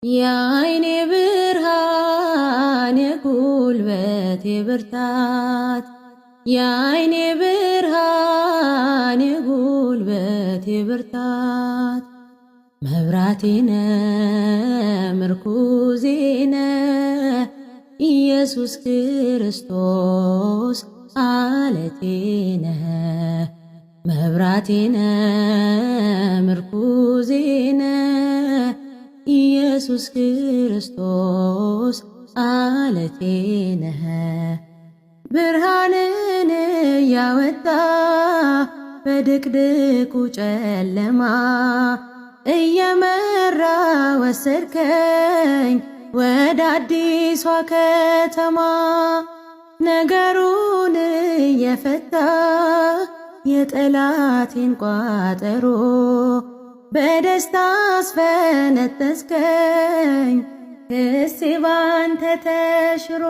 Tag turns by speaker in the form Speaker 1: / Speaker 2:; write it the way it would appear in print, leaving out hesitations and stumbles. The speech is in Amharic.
Speaker 1: የዓይኔ ብርሃን የጉልበቴ ብርታት የዓይኔ ብርሃን የጉልበቴ ብርታት መብራቴነ ምርኩዜነ ኢየሱስ ክርስቶስ አለቴነ መብራቴነ ምርኩዜነ ኢየሱስ ክርስቶስ አለቴነ ብርሃንን ያወጣ በድቅድቁ ጨለማ እየመራ ወሰድከኝ ወደ አዲሷ ከተማ ነገሩን የፈታ የጠላቴን ቋጠሮ በደስታ አስፈነጠስከኝ ክሴ ባንተ ተሽሮ